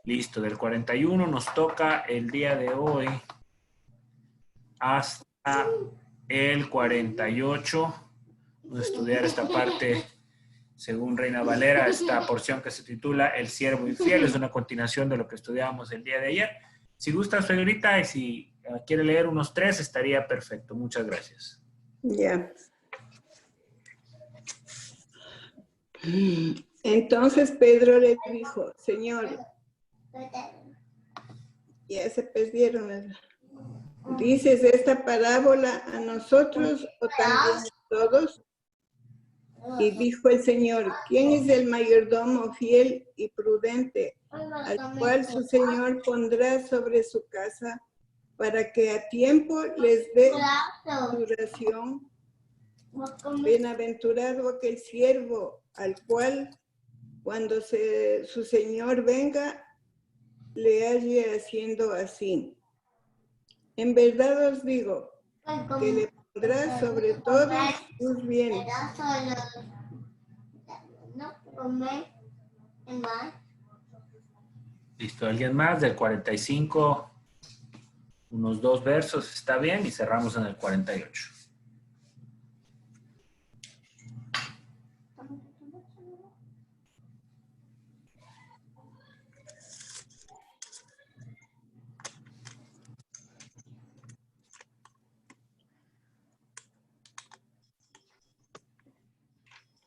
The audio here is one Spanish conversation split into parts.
Listo, del 41 nos toca el día de hoy hasta el 48. Vamos a estudiar esta parte según Reina Valera, esta porción que se titula El siervo infiel. Es una continuación de lo que estudiábamos el día de ayer. Si gusta, señorita, y si quiere leer unos 3, estaría perfecto. Muchas gracias. Ya. Entonces Pedro le dijo, Señor, ya se perdieron. ¿Dices esta parábola a nosotros o también a todos? Y dijo el Señor, ¿quién es el mayordomo fiel y prudente, al cual su Señor pondrá sobre su casa para que a tiempo les dé su ración? Bienaventurado aquel siervo al cual, cuando su Señor venga, le halle haciendo así. En verdad os digo que le pondrá sobre todos sus bienes. Listo, ¿alguien más? Del 45, unos 2 versos, está bien, y cerramos en el 48.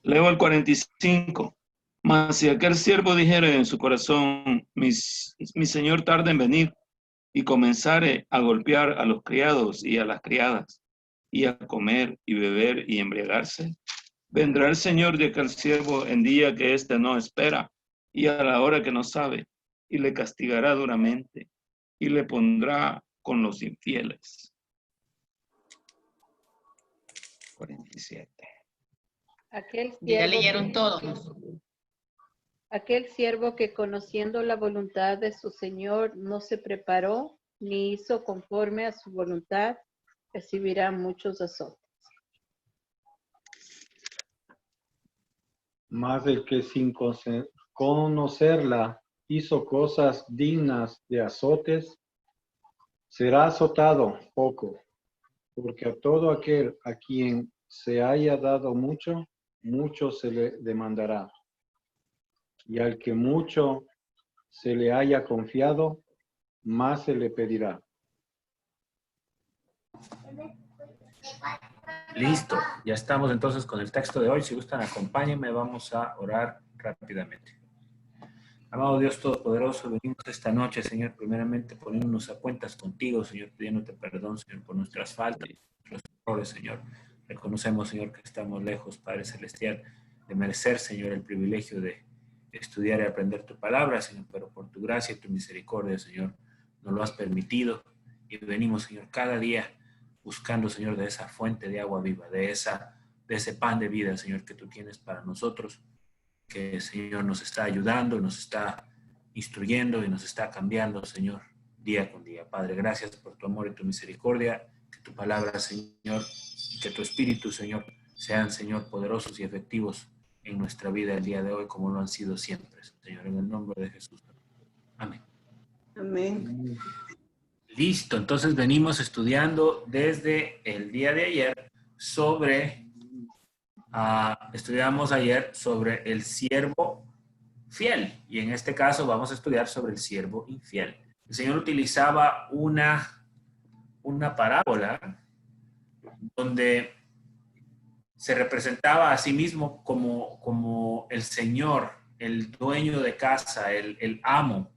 Leo el 45. Mas si aquel siervo dijere en su corazón, mi señor tarda en venir, y comenzare a golpear a los criados y a las criadas, y a comer y beber y embriagarse, vendrá el señor de aquel siervo en día que éste no espera, y a la hora que no sabe, y le castigará duramente, y le pondrá con los infieles. 47. Ya leyeron todos. Aquel siervo que conociendo la voluntad de su Señor no se preparó ni hizo conforme a su voluntad, recibirá muchos azotes. Mas el que sin conocerla hizo cosas dignas de azotes, será azotado poco, porque a todo aquel a quien se haya dado mucho, mucho se le demandará. Y al que mucho se le haya confiado, más se le pedirá. Listo, ya estamos entonces con el texto de hoy. Si gustan, acompáñenme, vamos a orar rápidamente. Amado Dios Todopoderoso, venimos esta noche, Señor, primeramente poniéndonos a cuentas contigo, Señor, pidiéndote perdón, Señor, por nuestras faltas, nuestros errores, Señor. Reconocemos, Señor, que estamos lejos, Padre Celestial, de merecer, Señor, el privilegio de estudiar y aprender tu palabra, Señor, pero por tu gracia y tu misericordia, Señor, nos lo has permitido. Y venimos, Señor, cada día buscando, Señor, de esa fuente de agua viva, de ese pan de vida, Señor, que tú tienes para nosotros, que, Señor, nos está ayudando, nos está instruyendo y nos está cambiando, Señor, día con día. Padre, gracias por tu amor y tu misericordia, que tu palabra, Señor, y que tu espíritu, Señor, sean, Señor, poderosos y efectivos en nuestra vida el día de hoy, como lo han sido siempre, Señor, en el nombre de Jesús. Amén. Amén. Listo, entonces venimos estudiando desde el día de ayer estudiamos ayer sobre el siervo fiel, y en este caso vamos a estudiar sobre el siervo infiel. El Señor utilizaba una parábola donde se representaba a sí mismo como el Señor, el dueño de casa, el amo,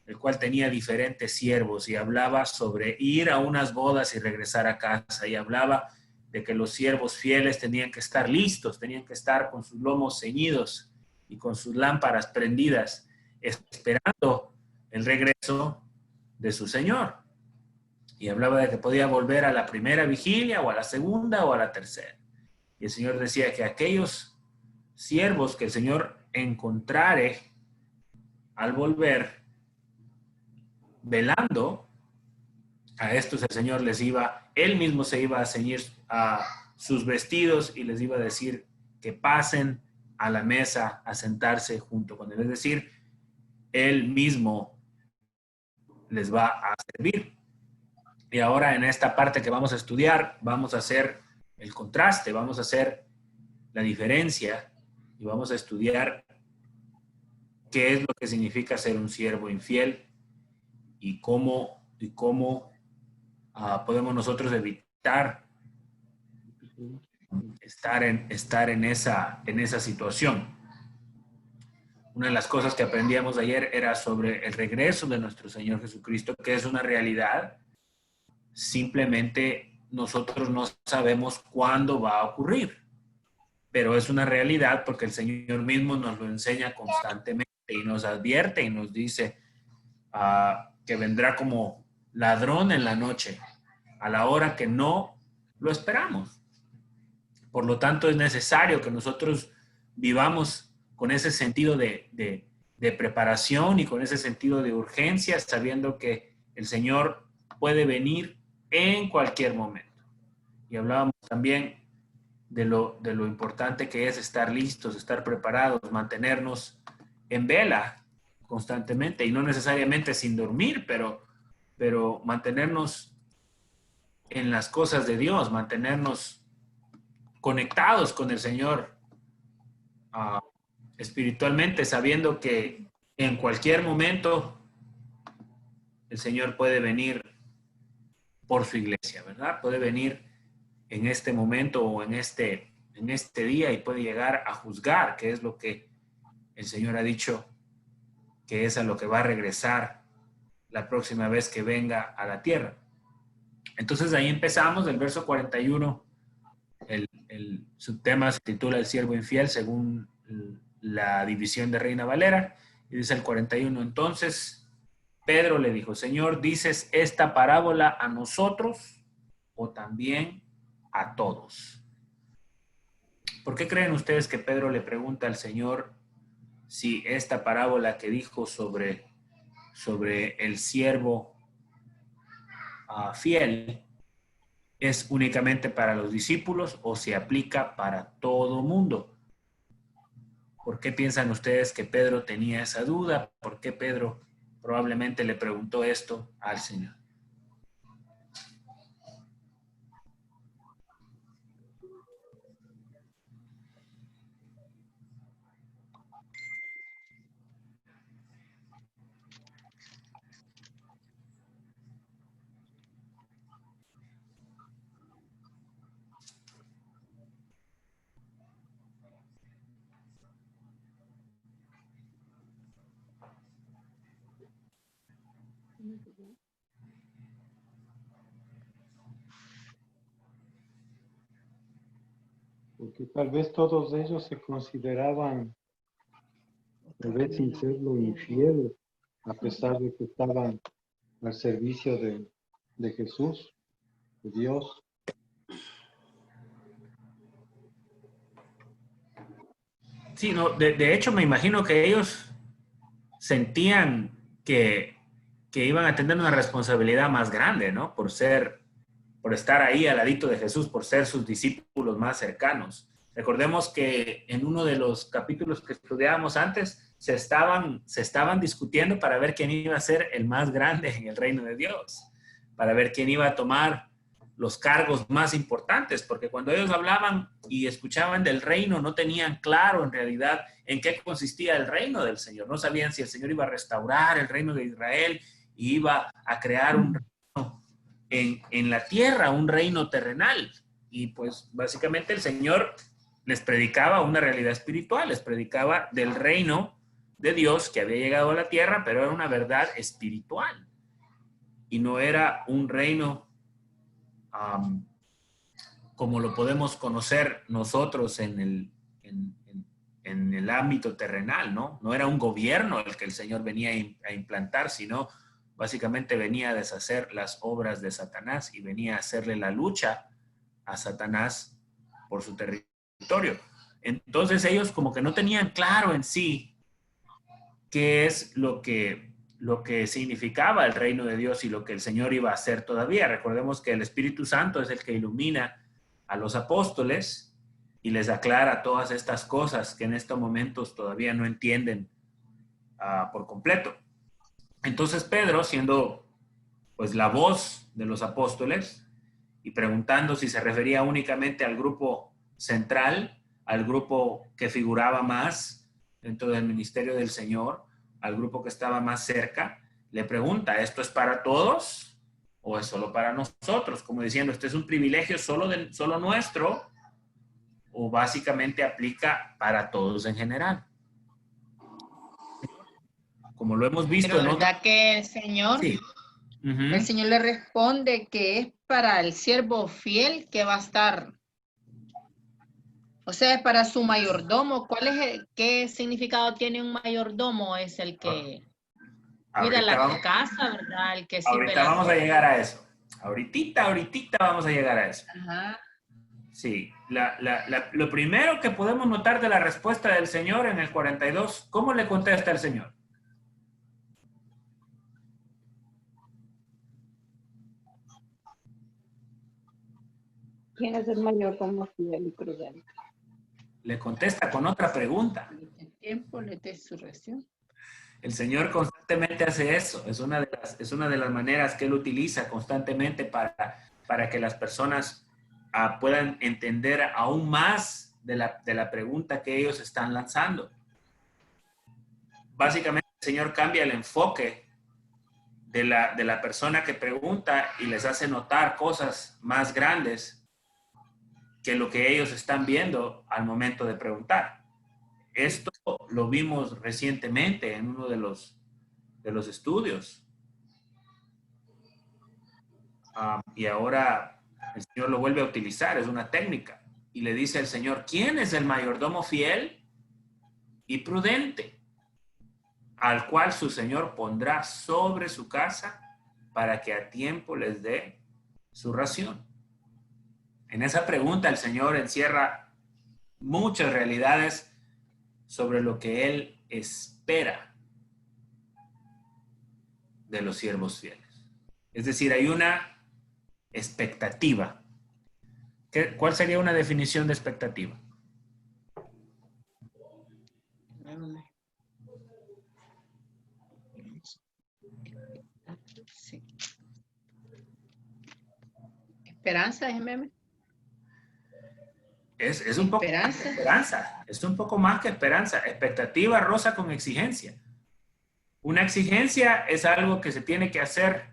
el cual tenía diferentes siervos, y hablaba sobre ir a unas bodas y regresar a casa, y hablaba de que los siervos fieles tenían que estar listos, tenían que estar con sus lomos ceñidos y con sus lámparas prendidas, esperando el regreso de su Señor. Y hablaba de que podía volver a la primera vigilia, o a la segunda, o a la tercera. Y el Señor decía que aquellos siervos que el Señor encontrare al volver, velando, a estos el Señor él mismo se iba a ceñir a sus vestidos y les iba a decir que pasen a la mesa a sentarse junto con él. Es decir, él mismo les va a servir. Y ahora en esta parte que vamos a estudiar, vamos a hacer el contraste, vamos a hacer la diferencia y vamos a estudiar qué es lo que significa ser un siervo infiel y cómo podemos nosotros evitar estar en esa situación. Una de las cosas que aprendíamos ayer era sobre el regreso de nuestro Señor Jesucristo, que es una realidad. Simplemente nosotros no sabemos cuándo va a ocurrir, pero es una realidad porque el Señor mismo nos lo enseña constantemente y nos advierte y nos dice que vendrá como ladrón en la noche, a la hora que no lo esperamos. Por lo tanto, es necesario que nosotros vivamos con ese sentido de preparación y con ese sentido de urgencia, sabiendo que el Señor puede venir en cualquier momento. Y hablábamos también de lo importante que es estar listos, estar preparados, mantenernos en vela constantemente, y no necesariamente sin dormir, pero mantenernos en las cosas de Dios, mantenernos conectados con el Señor espiritualmente, sabiendo que en cualquier momento el Señor puede venir por su iglesia, ¿verdad? Puede venir en este momento o en este día y puede llegar a juzgar, que es lo que el Señor ha dicho, que es a lo que va a regresar la próxima vez que venga a la tierra. Entonces ahí empezamos, el verso 41, el subtema se titula El siervo infiel según la división de Reina Valera, y dice el 41, entonces Pedro le dijo, Señor, ¿dices esta parábola a nosotros o también a todos? ¿Por qué creen ustedes que Pedro le pregunta al Señor si esta parábola que dijo sobre el siervo fiel es únicamente para los discípulos o se aplica para todo mundo? ¿Por qué piensan ustedes que Pedro tenía esa duda? ¿Por qué Pedro probablemente le preguntó esto al Señor? Porque tal vez todos ellos se consideraban, tal vez sin serlo, infieles, a pesar de que estaban al servicio de Jesús, de Dios. Sí, no, de hecho me imagino que ellos sentían que iban a tener una responsabilidad más grande, ¿no? Por estar ahí al ladito de Jesús, por ser sus discípulos más cercanos. Recordemos que en uno de los capítulos que estudiábamos antes, se estaban discutiendo para ver quién iba a ser el más grande en el reino de Dios, para ver quién iba a tomar los cargos más importantes, porque cuando ellos hablaban y escuchaban del reino, no tenían claro en realidad en qué consistía el reino del Señor. No sabían si el Señor iba a restaurar el reino de Israel y iba a crear un reino en la tierra, un reino terrenal. Y pues básicamente el Señor les predicaba una realidad espiritual, les predicaba del reino de Dios que había llegado a la tierra, pero era una verdad espiritual y no era un reino como lo podemos conocer nosotros en el ámbito terrenal, ¿no? No era un gobierno el que el Señor venía a implantar, sino básicamente venía a deshacer las obras de Satanás y venía a hacerle la lucha a Satanás por su territorio. Entonces ellos como que no tenían claro en sí qué es lo que significaba el reino de Dios y lo que el Señor iba a hacer todavía. Recordemos que el Espíritu Santo es el que ilumina a los apóstoles y les aclara todas estas cosas que en estos momentos todavía no entienden por completo. Entonces Pedro, siendo pues la voz de los apóstoles y preguntando si se refería únicamente al grupo central, al grupo que figuraba más dentro del ministerio del Señor, al grupo que estaba más cerca, le pregunta, ¿esto es para todos o es solo para nosotros? Como diciendo, ¿este es un privilegio solo nuestro o básicamente aplica para todos en general? Como lo hemos visto Pero en otros... ¿verdad que el Señor, Sí. el Señor le responde que es para el siervo fiel que va a estar? O sea, es para su mayordomo. ¿Qué significado tiene un mayordomo? Es el que cuida la casa, ¿verdad? El que sirve Ahorita la vamos a ropa. llegar a eso. Ahorita vamos a llegar a eso. Ajá. Sí, lo primero que podemos notar de la respuesta del Señor en el 42, ¿cómo le contesta el Señor? ¿Quién es el mayordomo fiel y prudente? Le contesta con otra pregunta. El tiempo de su resurrección. El Señor constantemente hace eso. Es una de las maneras que Él utiliza constantemente para que las personas puedan entender aún más de la pregunta que ellos están lanzando. Básicamente, el Señor cambia el enfoque de la persona que pregunta y les hace notar cosas más grandes que lo que ellos están viendo al momento de preguntar. Esto lo vimos recientemente en uno de los estudios. Y ahora el Señor lo vuelve a utilizar, es una técnica. Y le dice al Señor, ¿quién es el mayordomo fiel y prudente, al cual su Señor pondrá sobre su casa para que a tiempo les dé su ración? En esa pregunta el Señor encierra muchas realidades sobre lo que Él espera de los siervos fieles. Es decir, hay una expectativa. ¿Cuál sería una definición de expectativa? Sí. Esperanza, es meme. Es un poco más que esperanza. Es un poco más que esperanza. Expectativa roza con exigencia. Una exigencia es algo que se tiene que hacer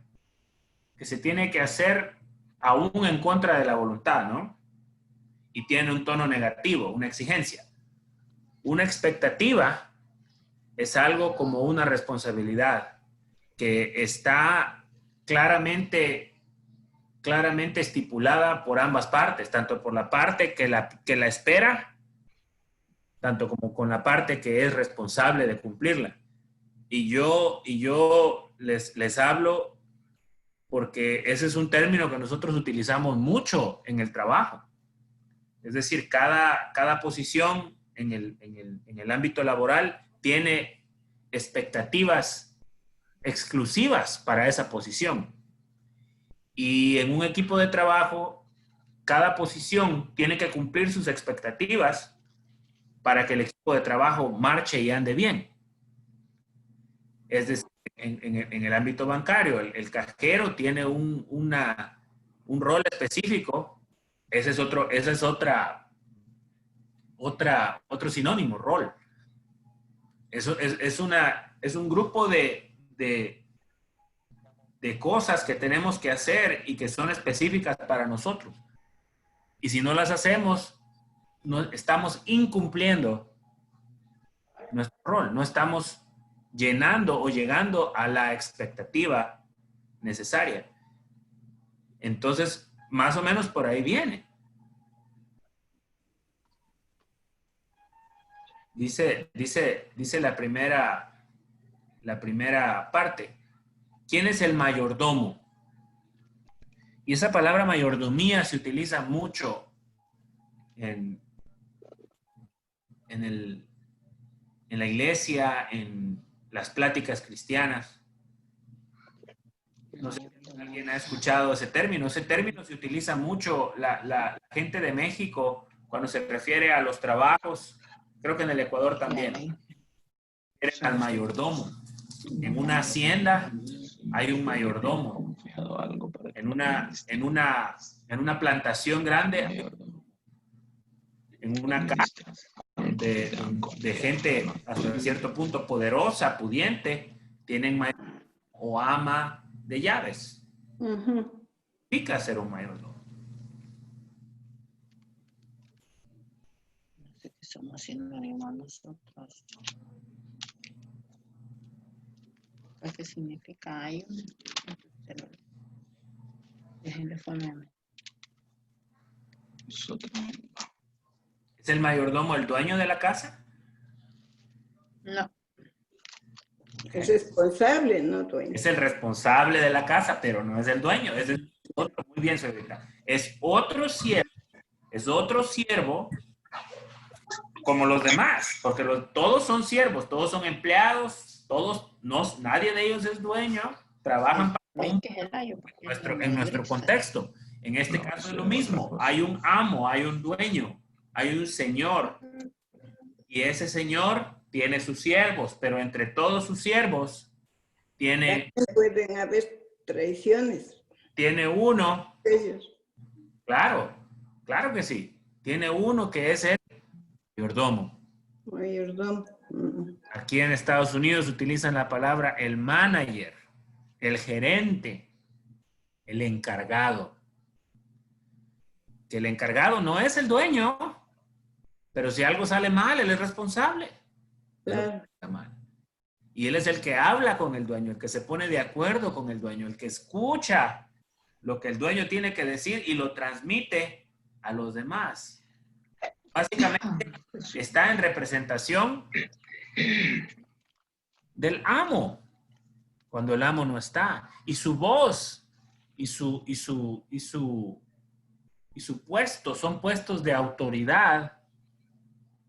aún en contra de la voluntad, ¿no? Y tiene un tono negativo, una exigencia. Una expectativa es algo como una responsabilidad que está claramente estipulada por ambas partes, tanto por la parte que la espera, tanto como con la parte que es responsable de cumplirla. Y yo les hablo porque ese es un término que nosotros utilizamos mucho en el trabajo. Es decir, cada posición en el ámbito laboral tiene expectativas exclusivas para esa posición. Y en un equipo de trabajo, cada posición tiene que cumplir sus expectativas para que el equipo de trabajo marche y ande bien. Es decir, en el ámbito bancario, el cajero tiene un rol específico. Ese es otro sinónimo, rol. Eso es un grupo de cosas que tenemos que hacer y que son específicas para nosotros. Y si no las hacemos, no estamos incumpliendo nuestro rol, no estamos llenando o llegando a la expectativa necesaria. Entonces, más o menos por ahí viene. Dice la primera parte. ¿Quién es el mayordomo? Y esa palabra mayordomía se utiliza mucho en la iglesia, en las pláticas cristianas. No sé si alguien ha escuchado ese término. Ese término se utiliza mucho la gente de México cuando se refiere a los trabajos. Creo que en el Ecuador también. Al mayordomo. En una hacienda hay un mayordomo. En una plantación grande, en una casa de gente hasta cierto punto poderosa, pudiente, tienen mayordomo o ama de llaves. Significa ser un mayordomo. Somos sinónimos nosotros. ¿Qué significa? Hay un... Déjenme ponerme. ¿Es el mayordomo el dueño de la casa? No. Es responsable, no dueño. Es el responsable de la casa, pero no es el dueño. Es el otro. Muy bien, señorita. Es otro siervo. Es otro siervo como los demás, porque todos son siervos, todos son empleados, todos, nadie de ellos es dueño, trabajan para en nuestro contexto. En este caso es lo mismo. Hay un amo, hay un dueño, hay un señor. Y ese señor tiene sus siervos, pero entre todos sus siervos tiene... Pueden haber traiciones. Tiene uno. Ellos. Claro, claro que sí. Tiene uno que es el mayordomo. Mayordomo. Aquí en Estados Unidos utilizan la palabra el manager, el gerente, el encargado. Que el encargado no es el dueño, pero si algo sale mal, él es responsable. Claro. Y él es el que habla con el dueño, el que se pone de acuerdo con el dueño, el que escucha lo que el dueño tiene que decir y lo transmite a los demás. Básicamente está en representación del amo cuando el amo no está. Y su voz y su puesto son puestos de autoridad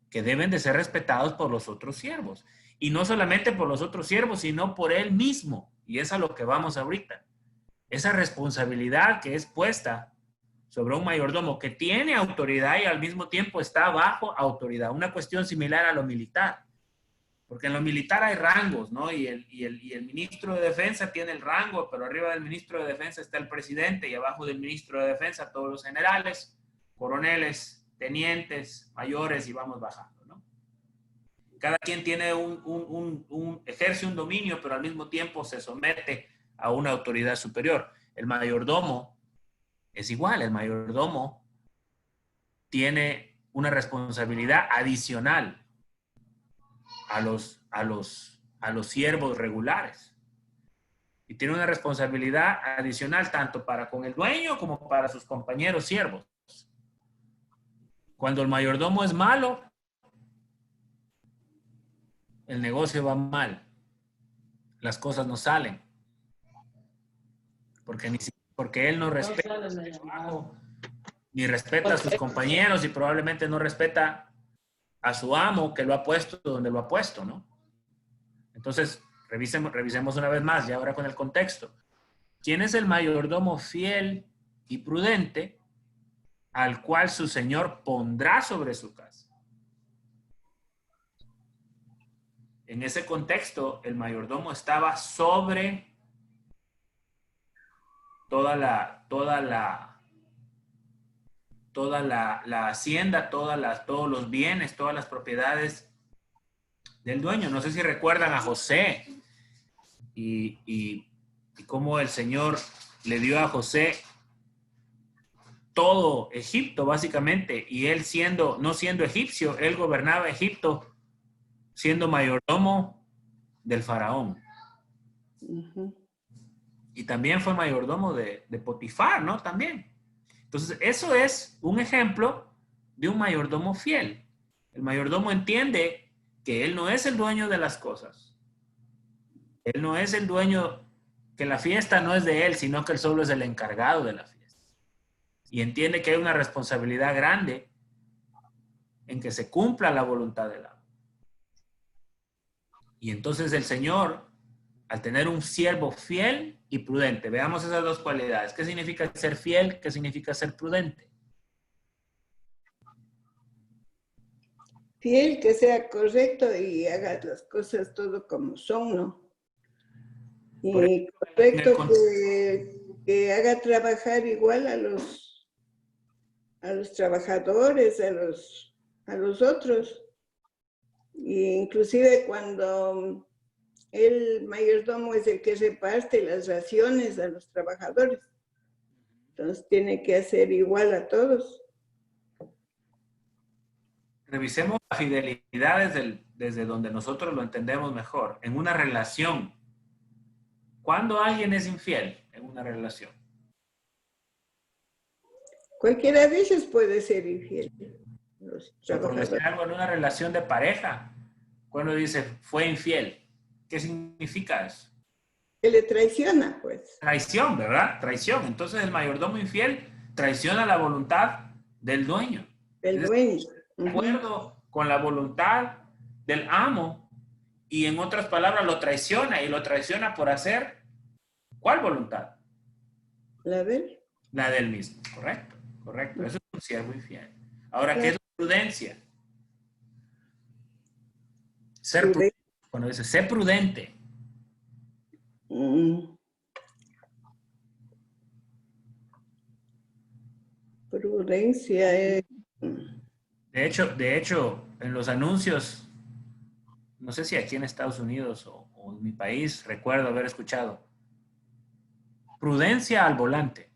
que deben de ser respetados por los otros siervos. Y no solamente por los otros siervos, sino por él mismo. Y es a lo que vamos ahorita. Esa responsabilidad que es puesta sobre un mayordomo que tiene autoridad y al mismo tiempo está bajo autoridad. Una cuestión similar a lo militar. Porque en lo militar hay rangos, ¿no? Y el ministro de Defensa tiene el rango, pero arriba del ministro de Defensa está el presidente y abajo del ministro de Defensa todos los generales, coroneles, tenientes, mayores y vamos bajando, ¿no? Cada quien tiene ejerce un dominio, pero al mismo tiempo se somete a una autoridad superior. El mayordomo es igual, el mayordomo tiene una responsabilidad adicional a los siervos regulares. Y tiene una responsabilidad adicional tanto para con el dueño como para sus compañeros siervos. Cuando el mayordomo es malo, el negocio va mal. Las cosas no salen. Porque él no respeta su trabajo, ni respeta a sus compañeros y probablemente no respeta a su amo que lo ha puesto donde lo ha puesto, ¿no? Entonces, revisemos una vez más, ya ahora con el contexto. ¿Quién es el mayordomo fiel y prudente al cual su señor pondrá sobre su casa? En ese contexto, el mayordomo estaba sobre toda la hacienda, todos los bienes, todas las propiedades del dueño. No sé si recuerdan a José y cómo el Señor le dio a José todo Egipto, básicamente, y él no siendo egipcio, él gobernaba Egipto siendo mayordomo del faraón. Y también fue mayordomo de Potifar, ¿no? También. Entonces, eso es un ejemplo de un mayordomo fiel. El mayordomo entiende que él no es el dueño de las cosas. Él no es el dueño, que la fiesta no es de él, sino que él solo es el encargado de la fiesta. Y entiende que hay una responsabilidad grande en que se cumpla la voluntad del amo. Y entonces el Señor, al tener un siervo fiel y prudente, veamos esas dos cualidades. ¿Qué significa ser fiel? ¿Qué significa ser prudente? Fiel, que sea correcto y haga las cosas todo como son, ¿no? Y correcto que haga trabajar igual a los trabajadores, a los otros. Y inclusive cuando el mayordomo es el que reparte las raciones a los trabajadores. Entonces tiene que hacer igual a todos. Revisemos la fidelidad desde donde nosotros lo entendemos mejor. En una relación, ¿cuándo alguien es infiel en una relación? Cualquiera de ellos puede ser infiel. Los O sea, por decir trabajadores. algo, en una relación de pareja, cuando dice fue infiel, ¿qué significa eso? Que le traiciona, pues. Traición, ¿verdad? Traición. Entonces el mayordomo infiel traiciona la voluntad del dueño. El dueño. De acuerdo con la voluntad del amo, y en otras palabras lo traiciona, y lo traiciona por hacer ¿cuál voluntad? ¿La ven? La del mismo, correcto, correcto. Eso es un siervo infiel. Ahora, ¿qué es la prudencia? Ser prudente. Cuando dice, sé prudente. Prudencia es... De hecho, en los anuncios, no sé si aquí en Estados Unidos o en mi país, recuerdo haber escuchado, prudencia al volante.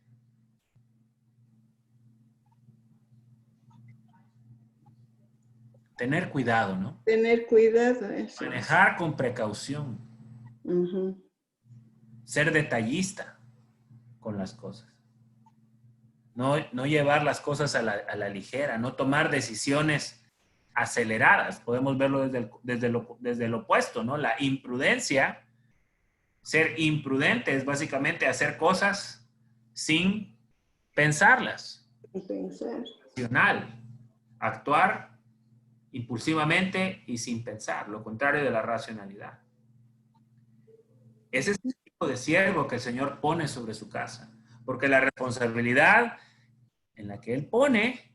Tener cuidado, ¿no? Tener cuidado. Eso. Manejar con precaución. Ser detallista con las cosas. No llevar las cosas a la ligera, no tomar decisiones aceleradas. Podemos verlo desde el opuesto, ¿no? La imprudencia, ser imprudente es básicamente hacer cosas sin pensarlas. Sin pensar. Racional, actuar impulsivamente y sin pensar, lo contrario de la racionalidad. Ese es el tipo de siervo que el Señor pone sobre su casa, porque la responsabilidad en la que Él pone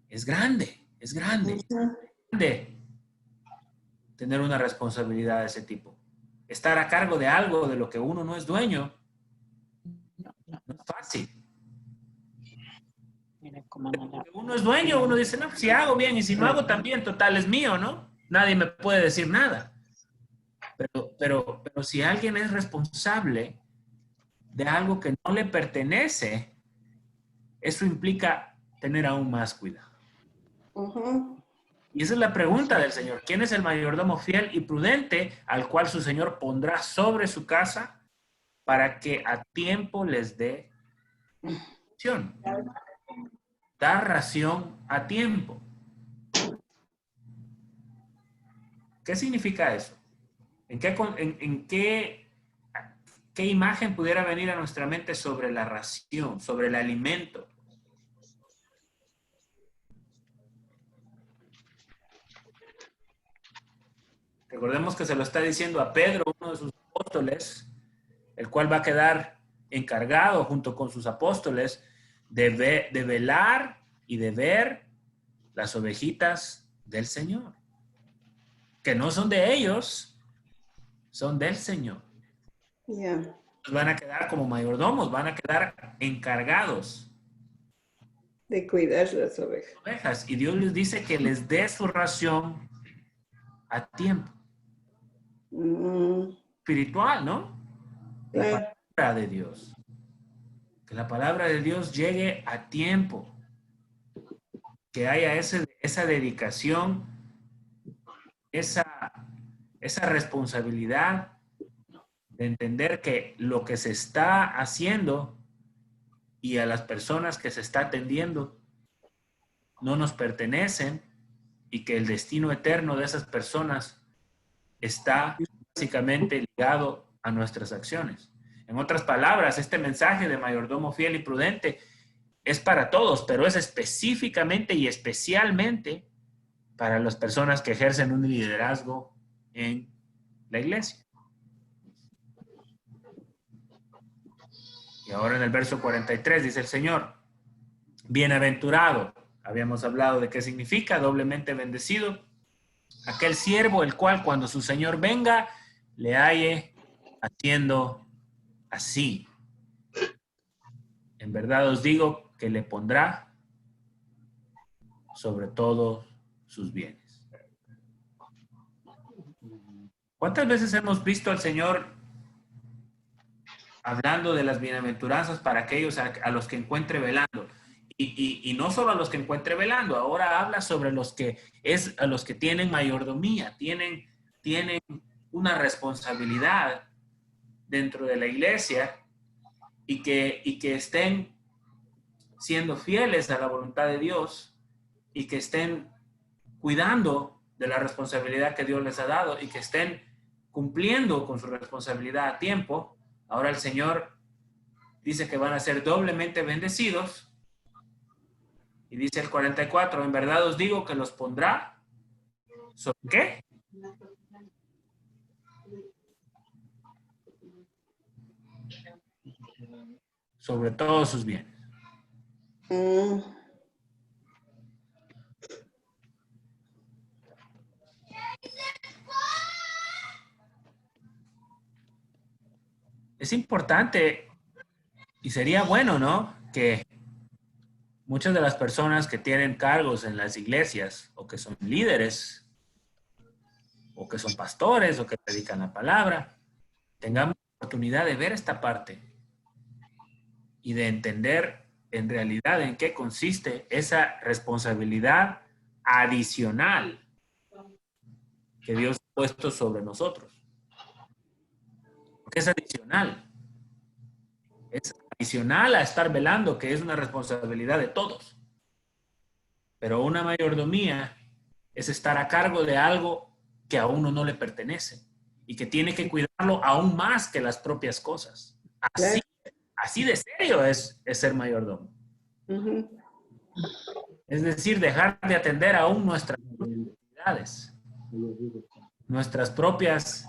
es grande, es grande, es grande tener una responsabilidad de ese tipo. Estar a cargo de algo de lo que uno no es dueño no es fácil. Uno es dueño, uno dice, no, si hago bien y si no hago también, total es mío, ¿no? Nadie me puede decir nada. Pero si alguien es responsable de algo que no le pertenece, eso implica tener aún más cuidado. Y esa es la pregunta del Señor. ¿Quién es el mayordomo fiel y prudente al cual su Señor pondrá sobre su casa para que a tiempo les dé ración? Dar ración a tiempo. ¿Qué significa eso? ¿En qué imagen pudiera venir a nuestra mente sobre la ración, sobre el alimento? Recordemos que se lo está diciendo a Pedro, uno de sus apóstoles, el cual va a quedar encargado junto con sus apóstoles de velar y de ver las ovejitas del Señor, que no son de ellos, son del Señor. Yeah. Van a quedar como mayordomos, van a quedar encargados de cuidar las ovejas. Y Dios les dice que les dé su ración a tiempo. Espiritual, ¿no? La palabra de Dios. Que la palabra de Dios llegue a tiempo. Que haya esa dedicación, esa responsabilidad de entender que lo que se está haciendo y a las personas que se está atendiendo no nos pertenecen y que el destino eterno de esas personas está básicamente ligado a nuestras acciones. En otras palabras, este mensaje de mayordomo fiel y prudente es para todos, pero es específicamente y especialmente para las personas que ejercen un liderazgo en la iglesia. Y ahora en el verso 43 dice el Señor, bienaventurado, habíamos hablado de qué significa, doblemente bendecido, aquel siervo el cual cuando su Señor venga le halle haciendo así. En verdad os digo que le pondrá sobre todos sus bienes. ¿Cuántas veces hemos visto al Señor hablando de las bienaventuranzas para aquellos a los que encuentre velando? Y no solo a los que encuentre velando, ahora habla sobre a los que tienen mayordomía, tienen una responsabilidad dentro de la iglesia y que estén siendo fieles a la voluntad de Dios y que estén cuidando de la responsabilidad que Dios les ha dado y que estén cumpliendo con su responsabilidad a tiempo. Ahora el Señor dice que van a ser doblemente bendecidos. Y dice el 44, en verdad os digo que los pondrá ¿sobre qué? Sobre todos sus bienes. Es importante y sería bueno, ¿no? Que muchas de las personas que tienen cargos en las iglesias o que son líderes o que son pastores o que predican la palabra, tengamos la oportunidad de ver esta parte y de entender en realidad en qué consiste esa responsabilidad adicional que Dios ha puesto sobre nosotros. Porque es adicional. Es adicional a estar velando, que es una responsabilidad de todos. Pero una mayordomía es estar a cargo de algo que a uno no le pertenece y que tiene que cuidarlo aún más que las propias cosas. Así de serio es ser mayordomo. Es decir, dejar de atender aún nuestras necesidades, nuestras propias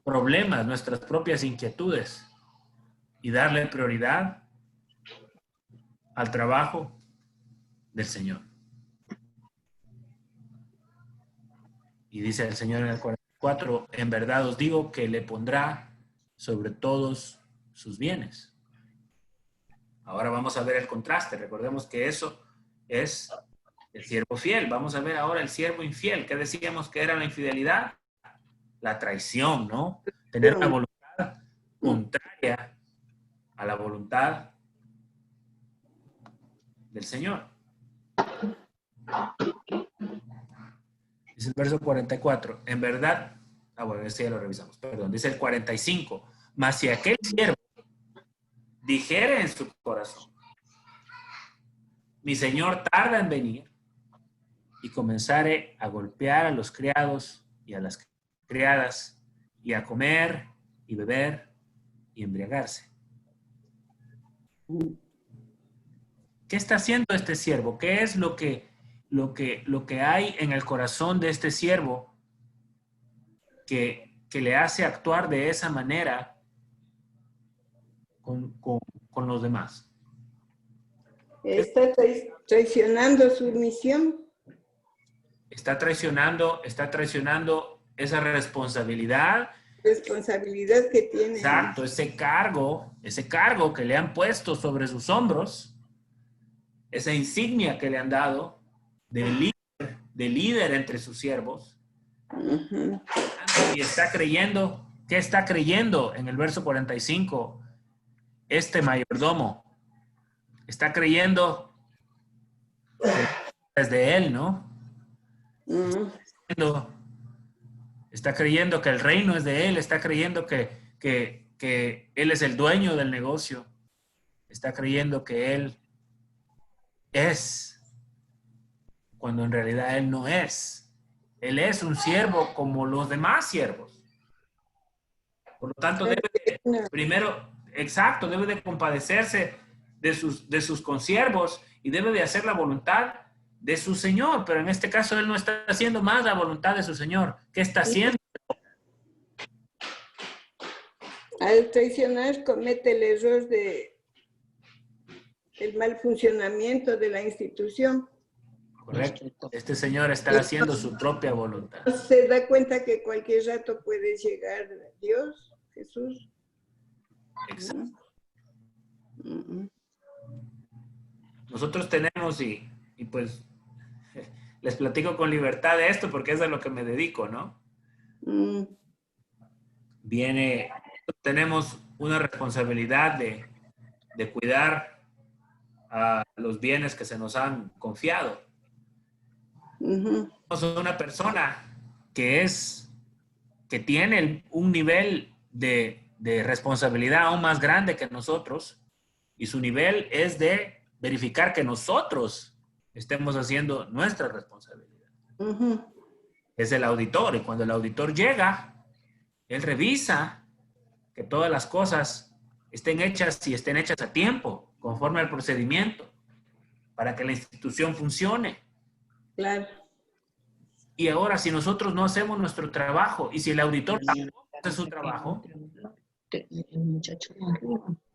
problemas, nuestras propias inquietudes y darle prioridad al trabajo del Señor. Y dice el Señor en el 44, en verdad os digo que le pondrá sobre todos sus bienes. Ahora vamos a ver el contraste. Recordemos que eso es el siervo fiel. Vamos a ver ahora el siervo infiel. ¿Qué decíamos que era la infidelidad? La traición, ¿no? Tener una voluntad contraria a la voluntad del Señor. Dice el verso 44, en verdad, bueno, este ya lo revisamos, perdón, dice el 45, mas si aquel siervo dijere en su corazón, mi señor tarda en venir, y comenzare a golpear a los criados y a las criadas, y a comer y beber y embriagarse. ¿Qué está haciendo este siervo? ¿Qué es lo que hay en el corazón de este siervo que le hace actuar de esa manera con los demás? Está traicionando su misión. Está traicionando esa responsabilidad. Responsabilidad que tiene. Exacto, ese cargo que le han puesto sobre sus hombros, esa insignia que le han dado de líder entre sus siervos. Y está creyendo, ¿qué está creyendo en el verso 45? Este mayordomo está creyendo desde él, ¿no? Está creyendo que el reino es de él, está creyendo que él es el dueño del negocio, está creyendo que él es, cuando en realidad él no es. Él es un siervo como los demás siervos. Por lo tanto, debe de compadecerse de sus consiervos y debe de hacer la voluntad de su Señor. Pero en este caso, él no está haciendo más la voluntad de su Señor. ¿Qué está haciendo? Al traicionar, comete el error de el mal funcionamiento de la institución. Correcto. Este señor está haciendo su propia voluntad. Se da cuenta que cualquier rato puede llegar Dios, Jesús. Exacto. Nosotros tenemos, y pues les platico con libertad de esto porque es a lo que me dedico, ¿no? Tenemos una responsabilidad de cuidar a los bienes que se nos han confiado. Somos una persona que tiene un nivel de responsabilidad aún más grande que nosotros, y su nivel es de verificar que nosotros estemos haciendo nuestra responsabilidad. Es el auditor, y cuando el auditor llega, él revisa que todas las cosas estén hechas a tiempo, conforme al procedimiento, para que la institución funcione. Claro. Y ahora, si nosotros no hacemos nuestro trabajo, y si el auditor tampoco hace su trabajo,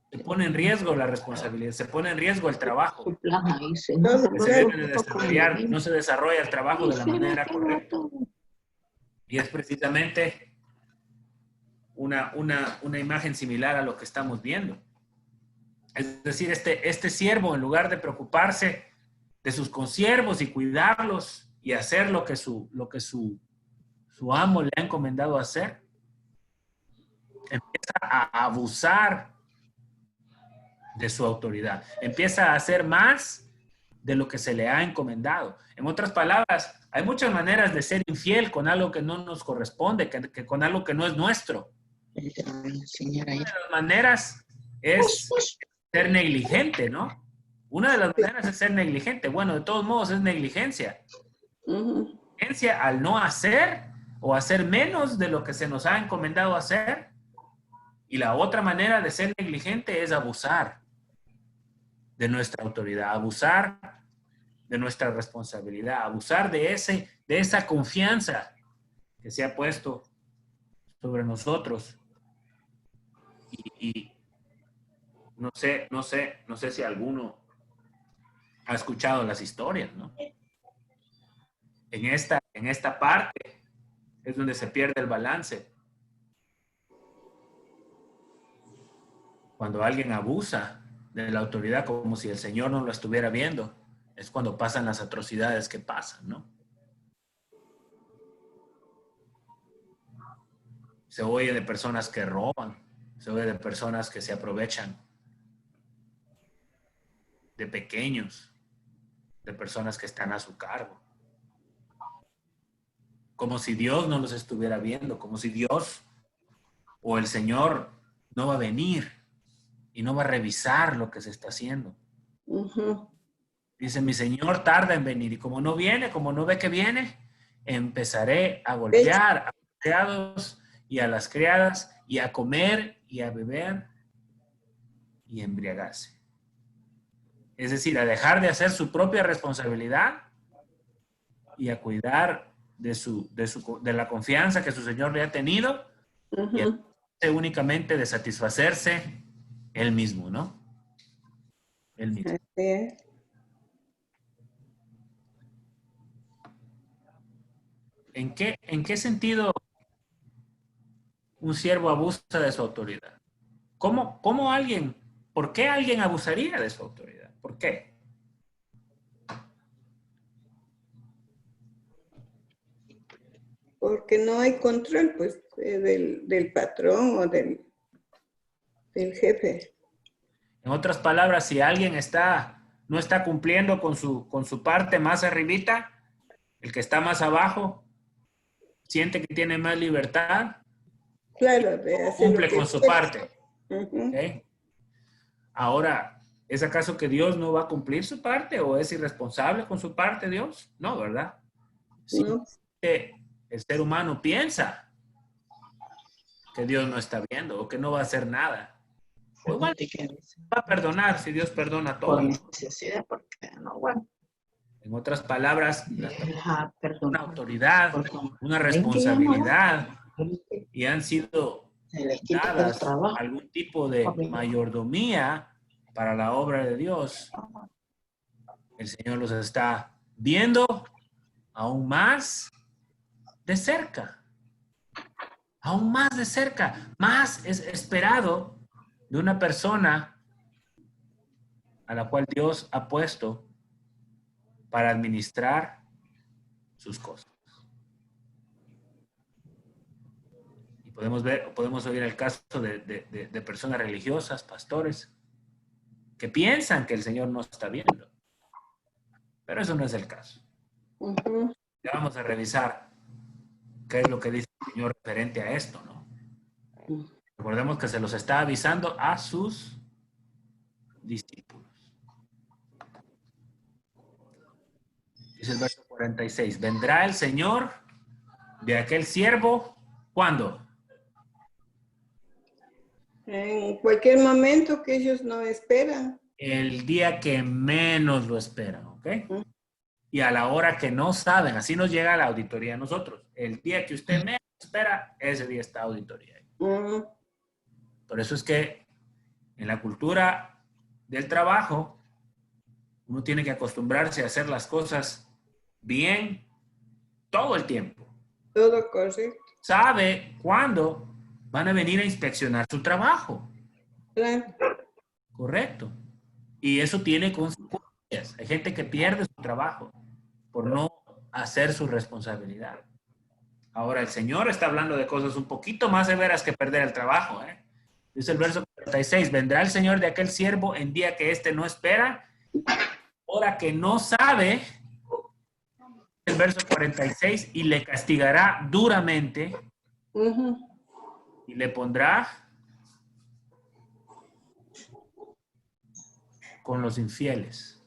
se pone en riesgo la responsabilidad, se pone en riesgo el trabajo. Que se debe de desarrollar, no se desarrolla el trabajo de la manera correcta. Y es precisamente una imagen similar a lo que estamos viendo. Es decir, este siervo, en lugar de preocuparse de sus consiervos y cuidarlos y hacer lo que su amo le ha encomendado hacer, empieza a abusar de su autoridad. Empieza a hacer más de lo que se le ha encomendado. En otras palabras, hay muchas maneras de ser infiel con algo que no nos corresponde, que con algo que no es nuestro. Una de las maneras es ser negligente, ¿no? Una de las maneras es ser negligente. Bueno, de todos modos es negligencia. Negligencia al no hacer o hacer menos de lo que se nos ha encomendado hacer. Y la otra manera de ser negligente es abusar de nuestra autoridad, abusar de nuestra responsabilidad, abusar de esa confianza que se ha puesto sobre nosotros. Y no sé si alguno ha escuchado las historias, ¿no? En esta parte es donde se pierde el balance. Cuando alguien abusa de la autoridad como si el Señor no lo estuviera viendo, es cuando pasan las atrocidades que pasan, ¿no? Se oye de personas que roban, se oye de personas que se aprovechan de pequeños, de personas que están a su cargo. Como si Dios no los estuviera viendo, como si Dios o el Señor no va a venir y no va a revisar lo que se está haciendo. Dice, mi Señor tarda en venir, y como no viene, como no ve que viene, empezaré a golpear a los criados y a las criadas, y a comer y a beber y embriagarse. Es decir, a dejar de hacer su propia responsabilidad y a cuidar de la confianza que su Señor le ha tenido, y únicamente de satisfacerse él mismo, ¿no? Él mismo. ¿En qué sentido un siervo abusa de su autoridad? ¿Por qué alguien abusaría de su autoridad? ¿Por qué? Porque no hay control, pues, del patrón o del jefe. En otras palabras, si alguien no está cumpliendo con su parte más arribita, el que está más abajo siente que tiene más libertad, claro, cumple con su parte. ¿Okay? Ahora, ¿es acaso que Dios no va a cumplir su parte o es irresponsable con su parte Dios? No, ¿verdad? Sí. No. El ser humano piensa que Dios no está viendo o que no va a hacer nada. O igual va a perdonar si Dios perdona todo. En otras palabras, una autoridad, una responsabilidad, y han sido dadas algún tipo de mayordomía para la obra de Dios. El Señor los está viendo aún más de cerca. Aún más de cerca. Más es esperado de una persona a la cual Dios ha puesto para administrar sus cosas. Y podemos oír el caso de personas religiosas, pastores, que piensan que el Señor no está viendo. Pero eso no es el caso. Ujú. Ya vamos a revisar qué es lo que dice el Señor referente a esto, ¿no? Recordemos que se los está avisando a sus discípulos. Dice el verso 46. Vendrá el Señor de aquel siervo, ¿cuándo? En cualquier momento que ellos no esperan. El día que menos lo esperan, ¿ok? Y a la hora que no saben. Así nos llega la auditoría a nosotros. El día que usted menos espera, ese día está auditoría. Por eso es que en la cultura del trabajo, uno tiene que acostumbrarse a hacer las cosas bien todo el tiempo. Todo correcto. Sabe cuándo van a venir a inspeccionar su trabajo. Claro. Correcto. Y eso tiene consecuencias. Hay gente que pierde su trabajo por no hacer su responsabilidad. Ahora, el Señor está hablando de cosas un poquito más severas que perder el trabajo, ¿eh? Dice el verso 46, vendrá el Señor de aquel siervo en día que éste no espera, hora que no sabe, el verso 46, y le castigará duramente y le pondrá con los infieles.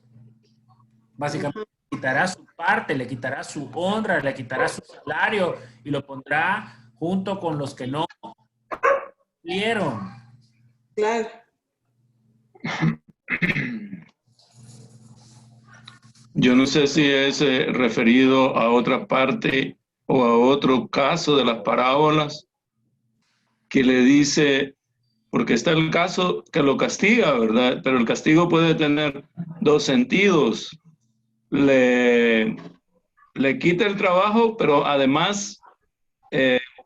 Básicamente, le quitará su parte, le quitará su honra, le quitará su salario y lo pondrá junto con los que no cumplieron. Claro. Yo no sé si es referido a otra parte o a otro caso de las parábolas que le dice, porque está el caso que lo castiga, ¿verdad? Pero el castigo puede tener dos sentidos. Le quita el trabajo, pero además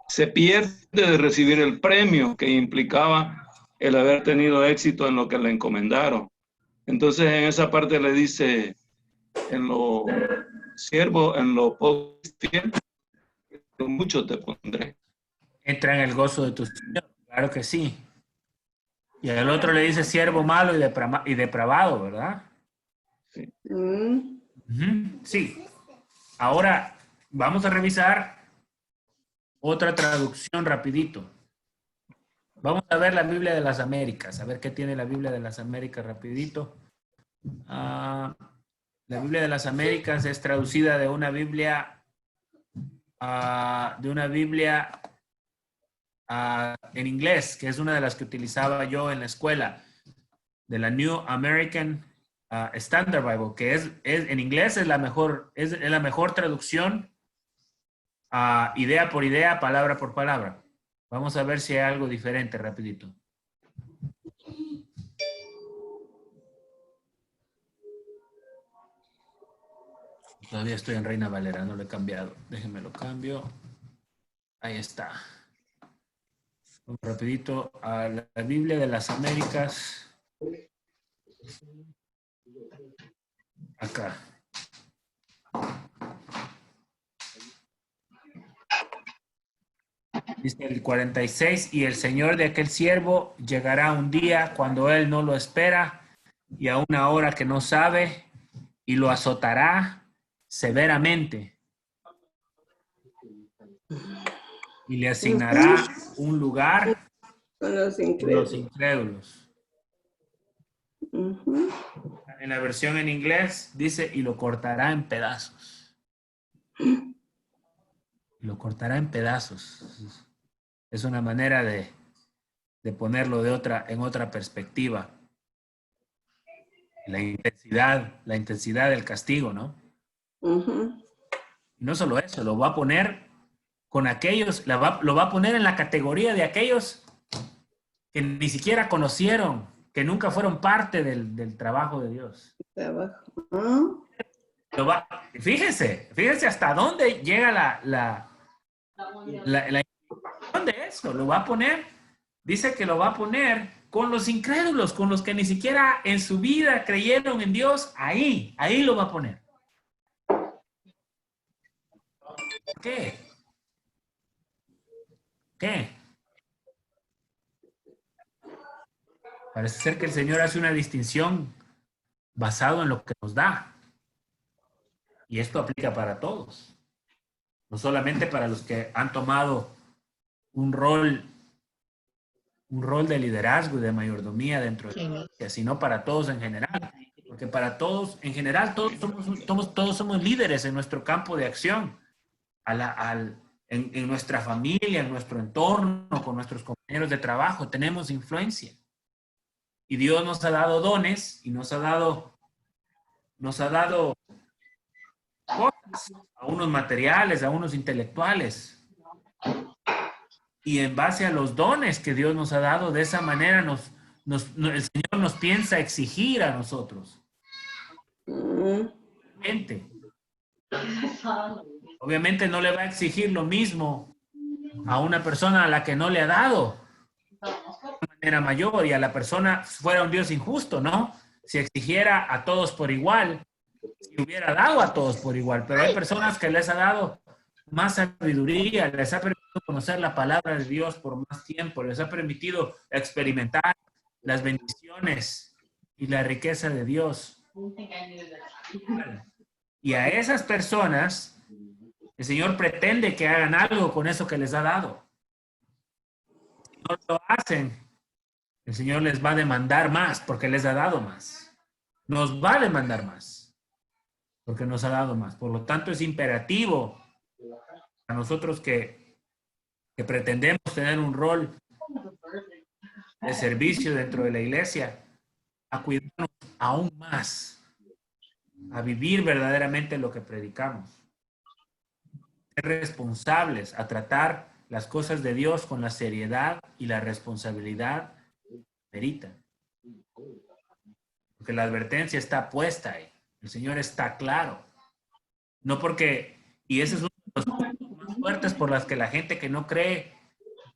se pierde de recibir el premio que implicaba el haber tenido éxito en lo que le encomendaron. Entonces en esa parte le dice, en lo siervo, en lo poco tiempo, mucho te pondré. Entra en el gozo de tu Señor, claro que sí. Y al otro le dice siervo malo y depravado, ¿verdad? Sí. Sí. Ahora vamos a revisar otra traducción rapidito. Vamos a ver la Biblia de las Américas, a ver qué tiene la Biblia de las Américas rapidito. La Biblia de las Américas es traducida de una Biblia en inglés, que es una de las que utilizaba yo en la escuela, de la New American Standard Bible, que es en inglés es la mejor traducción, idea por idea, palabra por palabra. Vamos a ver si hay algo diferente rapidito. Todavía estoy en Reina Valera, no lo he cambiado. Déjenme lo cambio. Ahí está. Vamos rapidito a la Biblia de las Américas. Acá. Dice el 46, y el Señor de aquel siervo llegará un día cuando él no lo espera y a una hora que no sabe, y lo azotará severamente y le asignará un lugar Con los con los incrédulos. incrédulos. En la versión en inglés dice, y lo cortará en pedazos. Lo cortará en pedazos. Es una manera de ponerlo en otra perspectiva. La intensidad del castigo, ¿no? Y no solo eso, lo va a poner con aquellos, lo va a poner en la categoría de aquellos que ni siquiera conocieron, que nunca fueron parte del trabajo de Dios. Trabajo. Fíjense hasta dónde llega la información de eso. Lo va a poner, dice que lo va a poner con los incrédulos, con los que ni siquiera en su vida creyeron en Dios. Ahí lo va a poner. ¿Qué? Parece ser que el Señor hace una distinción basado en lo que nos da. Y esto aplica para todos. No solamente para los que han tomado un rol de liderazgo y de mayordomía dentro de la iglesia, sino para todos en general. Porque para todos, en general, todos somos líderes en nuestro campo de acción, en nuestra familia, en nuestro entorno, con nuestros compañeros de trabajo, tenemos influencia. Y Dios nos ha dado dones y nos ha dado cosas, a unos materiales, a unos intelectuales. Y en base a los dones que Dios nos ha dado, de esa manera el Señor nos piensa exigir a nosotros. Obviamente no le va a exigir lo mismo a una persona a la que no le ha dado de manera mayor, y a la persona fuera un Dios injusto, ¿no? Si exigiera a todos por igual, si hubiera dado a todos por igual, pero hay personas que les ha dado más sabiduría, les ha permitido conocer la palabra de Dios por más tiempo, les ha permitido experimentar las bendiciones y la riqueza de Dios. Y a esas personas, el Señor pretende que hagan algo con eso que les ha dado. Si no lo hacen, el Señor les va a demandar más porque les ha dado más. Nos va a demandar más porque nos ha dado más. Por lo tanto, es imperativo a nosotros que pretendemos tener un rol de servicio dentro de la iglesia, a cuidarnos aún más, a vivir verdaderamente lo que predicamos, ser responsables, a tratar las cosas de Dios con la seriedad y la responsabilidad que meritan. Porque la advertencia está puesta ahí, el Señor está claro. No porque, y ese es uno de los puntos más fuertes por las que la gente que no cree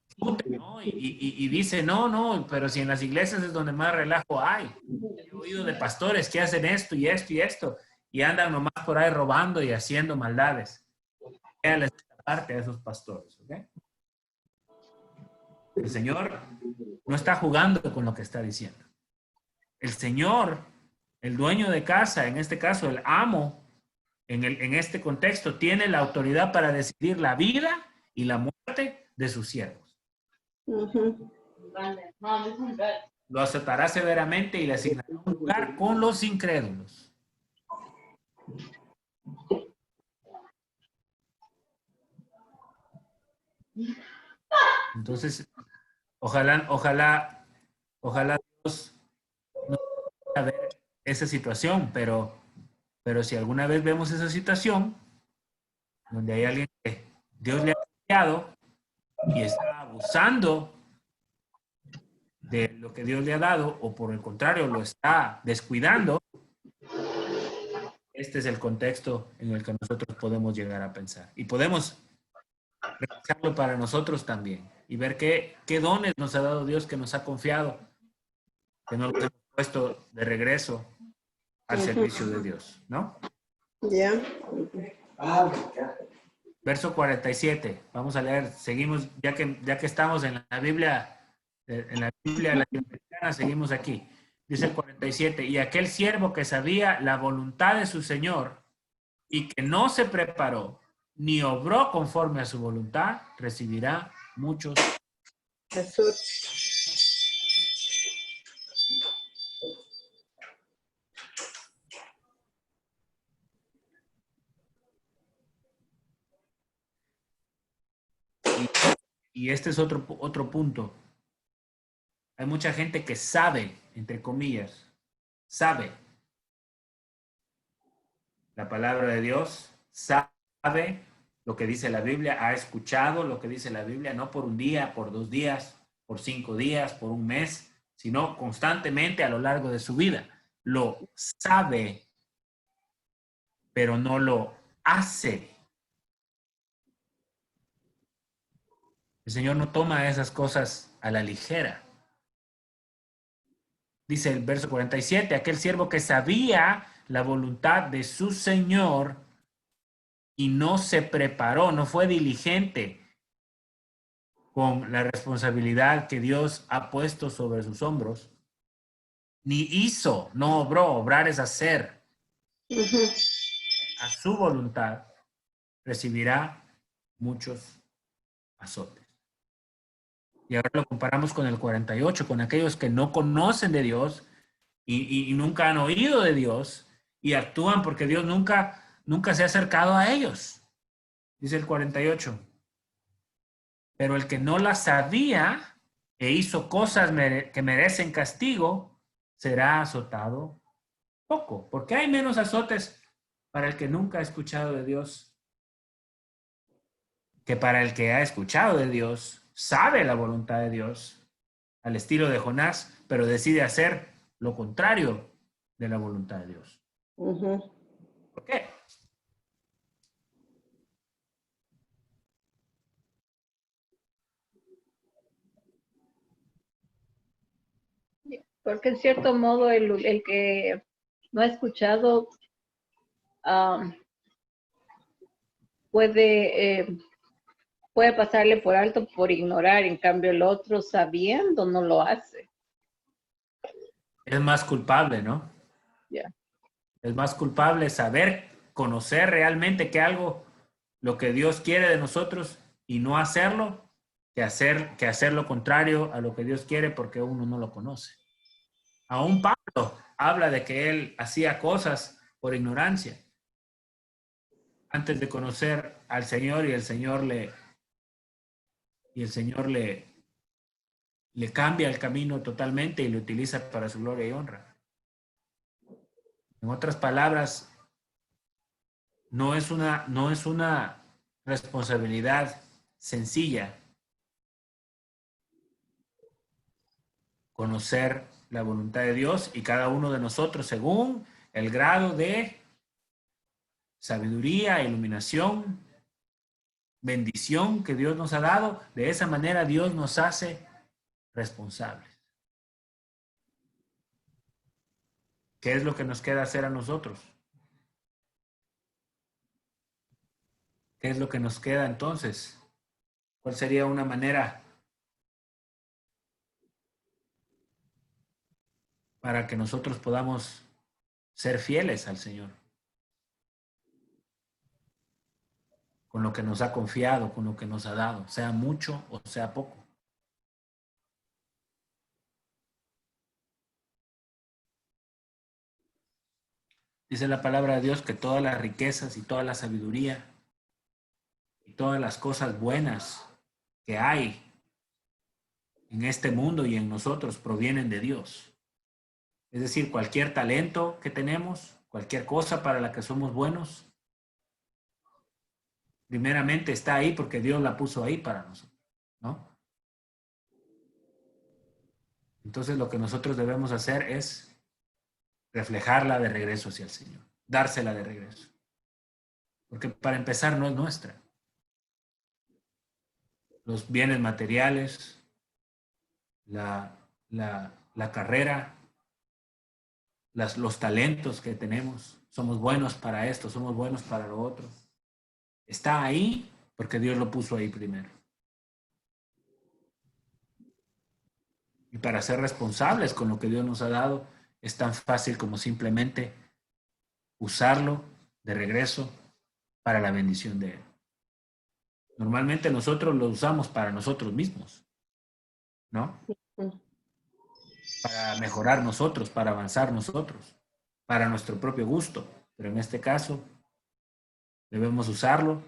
discute, ¿no? Y dice, no, pero si en las iglesias es donde más relajo hay. He oído de pastores que hacen esto y esto y esto, y andan nomás por ahí robando y haciendo maldades. Véanle esta parte a esos pastores, ¿ok? El Señor no está jugando con lo que está diciendo. El Señor, el dueño de casa, en este caso el amo, en este contexto, tiene la autoridad para decidir la vida y la muerte de sus siervos. Lo azotará severamente y le asignará un lugar con los incrédulos. Entonces, ojalá Dios no pueda ver esa situación, pero si alguna vez vemos esa situación donde hay alguien que Dios le ha confiado y está abusando de lo que Dios le ha dado, o por el contrario lo está descuidando, este es el contexto en el que nosotros podemos llegar a pensar. Y podemos revisarlo para nosotros también y ver qué dones nos ha dado Dios, que nos ha confiado, que nos los hemos puesto de regreso al servicio de Dios, ¿no? Ya. Verso 47. Vamos a leer. Seguimos, ya que estamos en la Biblia latinoamericana, seguimos aquí. Dice el 47. Y aquel siervo que sabía la voluntad de su Señor y que no se preparó ni obró conforme a su voluntad, recibirá muchos. Y este es otro punto. Hay mucha gente que sabe, entre comillas, sabe la palabra de Dios, sabe lo que dice la Biblia, ha escuchado lo que dice la Biblia, no por un día, por 2 días, por 5 días, por un mes, sino constantemente a lo largo de su vida. Lo sabe, pero no lo hace. El Señor no toma esas cosas a la ligera. Dice el verso 47, aquel siervo que sabía la voluntad de su Señor y no se preparó, no fue diligente con la responsabilidad que Dios ha puesto sobre sus hombros, ni hizo, no obró, obrar es hacer, a su voluntad, recibirá muchos azotes. Y ahora lo comparamos con el 48, con aquellos que no conocen de Dios y nunca han oído de Dios y actúan porque Dios nunca se ha acercado a ellos. Dice el 48. Pero el que no la sabía e hizo cosas que merecen castigo, será azotado poco. ¿Por qué hay menos azotes para el que nunca ha escuchado de Dios que para el que ha escuchado de Dios, sabe la voluntad de Dios, al estilo de Jonás, pero decide hacer lo contrario de la voluntad de Dios? ¿Por qué? Porque en cierto modo el que no ha escuchado puede pasarle por alto por ignorar, en cambio el otro sabiendo no lo hace. Es más culpable, ¿no? Yeah. Es más culpable saber, conocer realmente que algo, lo que Dios quiere de nosotros y no hacerlo, que hacer lo contrario a lo que Dios quiere porque uno no lo conoce. Aún Pablo habla de que él hacía cosas por ignorancia antes de conocer al Señor y el Señor le cambia el camino totalmente y lo utiliza para su gloria y honra. En otras palabras, no es una responsabilidad sencilla conocer la voluntad de Dios, y cada uno de nosotros, según el grado de sabiduría, iluminación, bendición que Dios nos ha dado, de esa manera Dios nos hace responsables. ¿Qué es lo que nos queda hacer a nosotros? ¿Qué es lo que nos queda entonces? ¿Cuál sería una manera para que nosotros podamos ser fieles al Señor? Con lo que nos ha confiado, con lo que nos ha dado, sea mucho o sea poco. Dice la palabra de Dios que todas las riquezas y toda la sabiduría y todas las cosas buenas que hay en este mundo y en nosotros provienen de Dios. Es decir, cualquier talento que tenemos, cualquier cosa para la que somos buenos, primeramente está ahí porque Dios la puso ahí para nosotros, ¿no? Entonces lo que nosotros debemos hacer es reflejarla de regreso hacia el Señor, dársela de regreso. Porque para empezar no es nuestra. Los bienes materiales, la carrera, los talentos que tenemos, somos buenos para esto, somos buenos para lo otro. Está ahí porque Dios lo puso ahí primero. Y para ser responsables con lo que Dios nos ha dado, es tan fácil como simplemente usarlo de regreso para la bendición de Él. Normalmente nosotros lo usamos para nosotros mismos, ¿no? Para mejorar nosotros, para avanzar nosotros, para nuestro propio gusto. Pero en este caso, debemos usarlo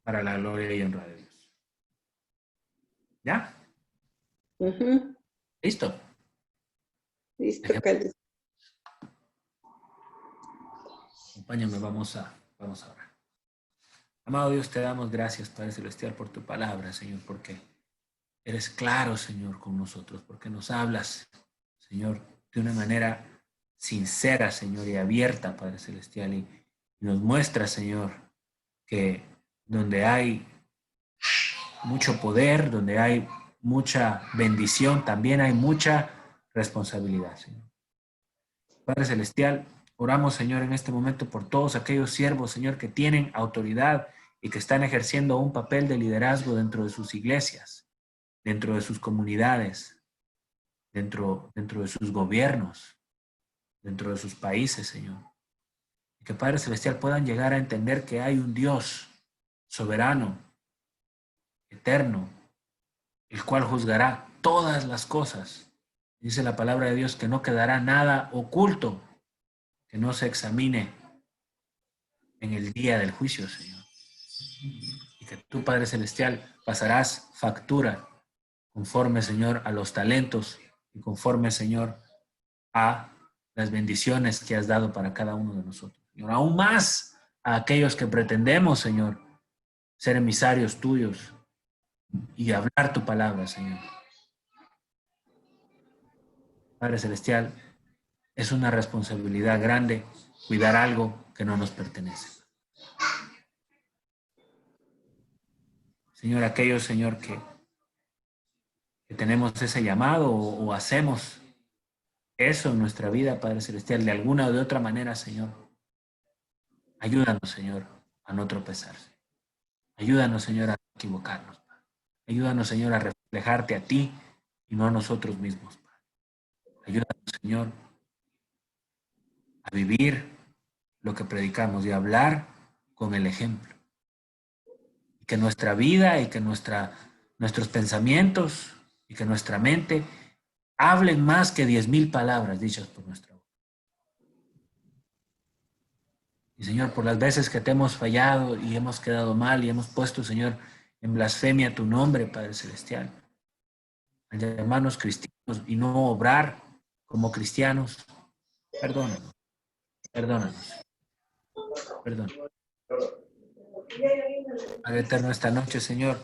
para la gloria y honra de Dios. ¿Ya? ¿Listo? Listo, Carlos. Acompáñame, vamos a orar. Amado Dios, te damos gracias, Padre Celestial, por tu palabra, Señor, porque eres claro, Señor, con nosotros, porque nos hablas, Señor, de una manera sincera, Señor, y abierta, Padre Celestial, y nos muestra, Señor, que donde hay mucho poder, donde hay mucha bendición, también hay mucha responsabilidad, Señor. Padre Celestial, oramos, Señor, en este momento por todos aquellos siervos, Señor, que tienen autoridad y que están ejerciendo un papel de liderazgo dentro de sus iglesias, dentro de sus comunidades, dentro de sus gobiernos, dentro de sus países, Señor. Y que, Padre Celestial, puedan llegar a entender que hay un Dios soberano, eterno, el cual juzgará todas las cosas. Dice la palabra de Dios que no quedará nada oculto que no se examine en el día del juicio, Señor. Y que tú, Padre Celestial, pasarás factura conforme, Señor, a los talentos y conforme, Señor, a las bendiciones que has dado para cada uno de nosotros. Señor, aún más a aquellos que pretendemos, Señor, ser emisarios tuyos y hablar tu palabra, Señor. Padre Celestial, es una responsabilidad grande cuidar algo que no nos pertenece. Señor, aquellos, Señor, que tenemos ese llamado o hacemos eso en nuestra vida, Padre Celestial, de alguna o de otra manera, Señor, ayúdanos, Señor, a no tropezar. Ayúdanos, Señor, a no equivocarnos. Ayúdanos, Señor, a reflejarte a ti y no a nosotros mismos. Ayúdanos, Señor, a vivir lo que predicamos y a hablar con el ejemplo. Y que nuestra vida y que nuestros pensamientos y que nuestra mente hablen más que 10,000 palabras dichas por nuestra boca. Y Señor, por las veces que te hemos fallado y hemos quedado mal y hemos puesto, Señor, en blasfemia tu nombre, Padre Celestial, al llamarnos cristianos y no obrar como cristianos, perdónanos, perdónanos, perdónanos. Padre eterno, esta noche, Señor,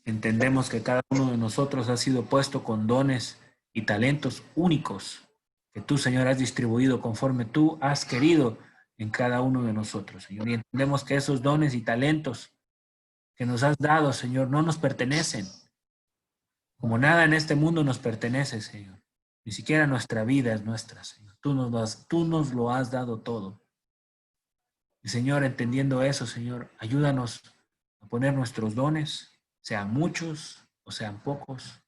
entendemos que cada uno de nosotros ha sido puesto con dones y talentos únicos que tú, Señor, has distribuido conforme tú has querido en cada uno de nosotros, Señor. Y entendemos que esos dones y talentos que nos has dado, Señor, no nos pertenecen. Como nada en este mundo nos pertenece, Señor. Ni siquiera nuestra vida es nuestra, Señor. Tú nos lo has dado todo. Y, Señor, entendiendo eso, Señor, ayúdanos a poner nuestros dones, sean muchos o sean pocos,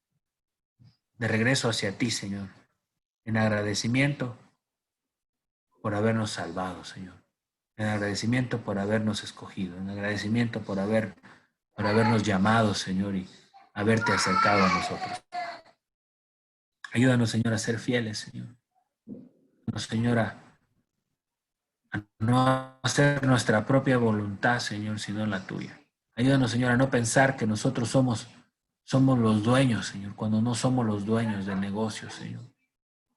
de regreso hacia ti, Señor, en agradecimiento por habernos salvado, Señor, en agradecimiento por habernos escogido, en agradecimiento por habernos llamado, Señor, y haberte acercado a nosotros. Ayúdanos, Señor, a ser fieles, Señor. Ayúdanos, Señor, a no hacer nuestra propia voluntad, Señor, sino la tuya. Ayúdanos, Señor, a no pensar que nosotros somos los dueños, Señor, cuando no somos los dueños del negocio, Señor.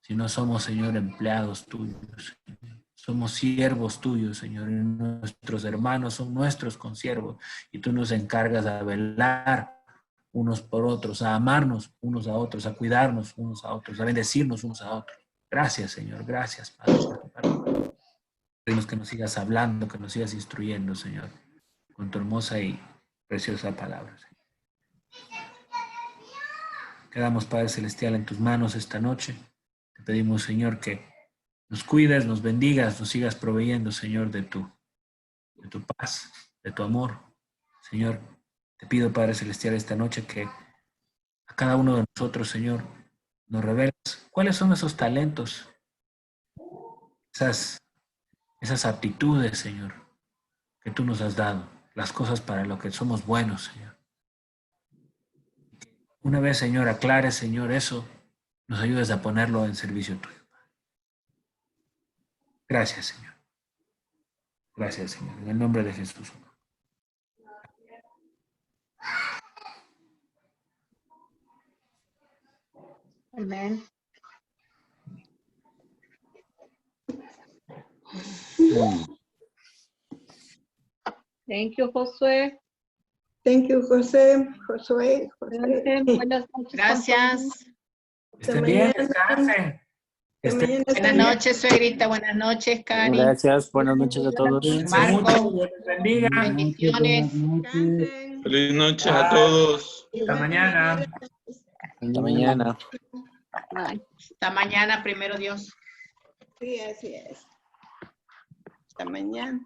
Si no somos, Señor, empleados tuyos, Señor. Somos siervos tuyos, Señor, y nuestros hermanos son nuestros consiervos, y tú nos encargas a velar unos por otros, a amarnos unos a otros, a cuidarnos unos a otros, a bendecirnos unos a otros. Gracias, Señor, gracias, Padre, por tu palabra. Pedimos que nos sigas hablando, que nos sigas instruyendo, Señor, con tu hermosa y preciosa palabra, Señor. Quedamos, Padre Celestial, en tus manos esta noche. Te pedimos, Señor, que nos cuides, nos bendigas, nos sigas proveyendo, Señor, de tu paz, de tu amor. Señor, te pido, Padre Celestial, esta noche que a cada uno de nosotros, Señor, nos reveles cuáles son esos talentos, esas aptitudes, Señor, que tú nos has dado, las cosas para lo que somos buenos, Señor. Una vez, Señor, aclares, Señor, eso, nos ayudes a ponerlo en servicio tuyo. Gracias, Señor. Gracias, Señor. En el nombre de Jesús. Amén. Thank you, Josué. Thank you, Josué. Buenas noches. Gracias. Estén bien, descansen. Mañana Buenas noches, suegrita. Buenas noches, Cari. Gracias, buenas noches a todos. Marco, Dios les bendiga. bendiciones. descansen. Feliz noche a todos. Hasta mañana. Hasta mañana. Hasta mañana, primero Dios. Sí, así es. Hasta mañana.